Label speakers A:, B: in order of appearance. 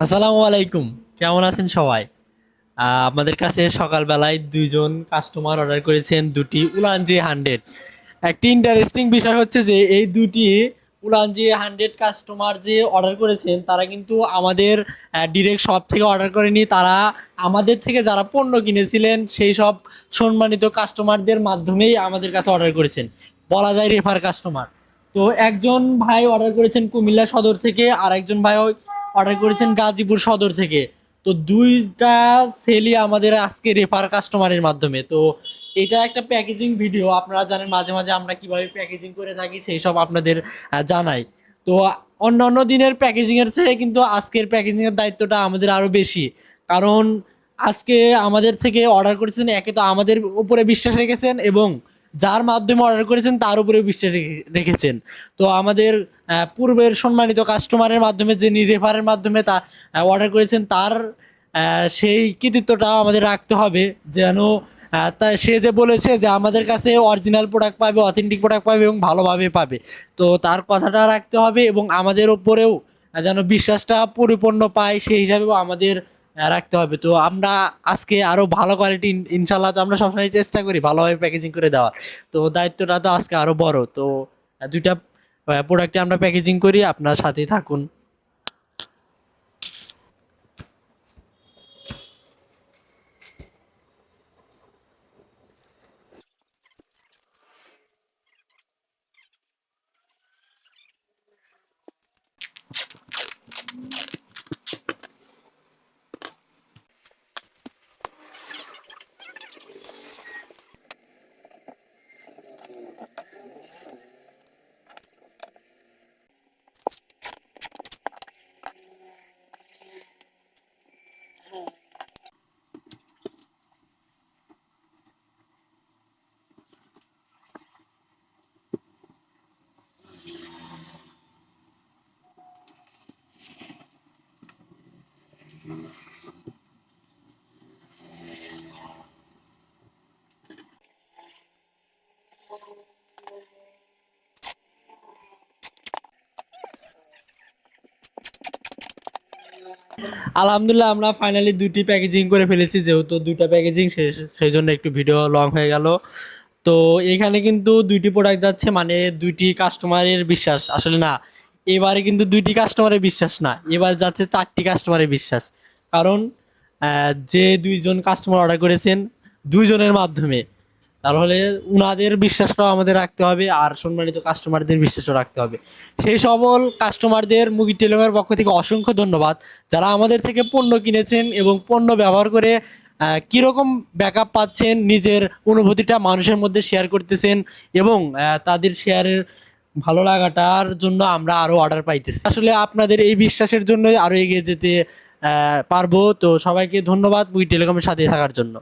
A: আসসালামু আলাইকুম। কেমন আছেন সবাই? আপনাদের কাছে সকালবেলায় দুইজন কাস্টমার অর্ডার করেছেন দুটি উলানজি 100। একটি ইন্টারেস্টিং বিষয় হচ্ছে যে এই দুটি উলানজি 100 কাস্টমার যে অর্ডার করেছেন তারা কিন্তু আমাদের ডিরেক্ট শপ থেকে অর্ডার করেনি। তারা আমাদের থেকে যারা পণ্য কিনেছিলেন সেই সব সম্মানিত কাস্টমারদের মাধ্যমেই আমাদের কাছে অর্ডার করেছেন, বলা যায় রেফার কাস্টমার। তো একজন ভাই অর্ডার করেছেন কুমিল্লা সদর থেকে, আর একজন ভাই অর্ডার করেছেন গাজীপুর সদর থেকে। তো দুইটা সেলই আমাদের আজকে রেফার কাস্টমারের মাধ্যমে। তো এটা একটা প্যাকেজিং ভিডিও, আপনারা জানেন মাঝে মাঝে আমরা কিভাবে প্যাকেজিং করে থাকি সেই সব আপনাদের জানাই। তো অন্যান্য দিনের প্যাকেজিং এর চেয়ে কিন্তু আজকের প্যাকেজিং এর দায়িত্বটা আমাদের আরো বেশি। কারণ আজকে আমাদের থেকে অর্ডার করেছেন, একে তো আমাদের উপরে বিশ্বাস রেখেছেন এবং যার মাধ্যমে অর্ডার করেছেন তার উপরে বিশ্বাস রেখেছেন। তো আমাদের পূর্বের সম্মানিত কাস্টমারের মাধ্যমে, যিনি রেফারের মাধ্যমে তা অর্ডার করেছেন, তার সেই কৃতিত্বটাও আমাদের রাখতে হবে। যেন তা সে যে বলেছে যে আমাদের কাছে অরিজিনাল প্রোডাক্ট পাবে, অথেন্টিক প্রোডাক্ট পাবে এবং ভালোভাবে পাবে, তো তার কথাটা রাখতে হবে এবং আমাদের ওপরেও যেন বিশ্বাসটা পরিপূর্ণ পায় সেই হিসাবেও আমাদের রাখতে হবে। তো আমরা আজকে আরো ভালো কোয়ালিটি, ইনশাল্লাহ তো আমরা সবসময় চেষ্টা করি ভালোভাবে প্যাকেজিং করে দেওয়ার। তো দায়িত্বটা তো আজকে আরো বড়। তো দুইটা প্রোডাক্টে আমরা প্যাকেজিং করি, আপনার সাথেই থাকুন। আলহামদুলিল্লাহ আমরা ফাইনালি দুটি প্যাকেজিং করে ফেলেছি, যেহেতু দুটো প্যাকেজিং সেই জন্য একটু ভিডিও লং হয়ে গেল। তো এখানে কিন্তু দুইটি প্রোডাক্ট যাচ্ছে, মানে দুইটি কাস্টমারের বিশ্বাস আসলে না, এবারে কিন্তু দুইটি কাস্টমারের বিশ্বাস না, এবার যাচ্ছে চারটি কাস্টমারের বিশ্বাস। কারণ যে দুইজন কাস্টমার অর্ডার করেছেন দুইজনের মাধ্যমে, তাহলে উনাদের বিশ্বাসটাও আমাদের রাখতে হবে আর সম্মানিত কাস্টমারদের বিশ্বাসও রাখতে হবে। সেই সকল কাস্টমারদের মুগি টেলিকমের পক্ষ থেকে অসংখ্য ধন্যবাদ, যারা আমাদের থেকে পণ্য কিনেছেন এবং পণ্য ব্যবহার করে কীরকম ব্যাকআপ পাচ্ছেন, নিজের অনুভূতিটা মানুষের মধ্যে শেয়ার করতেছেন এবং তাদের শেয়ারের ভালো লাগাটার জন্য আমরা আরও অর্ডার পাইতেছি। আসলে আপনাদের এই বিশ্বাসের জন্যই আরও এগিয়ে যেতে পারবো। তো সবাইকে ধন্যবাদ মুগি টেলিকমের সাথে থাকার জন্য।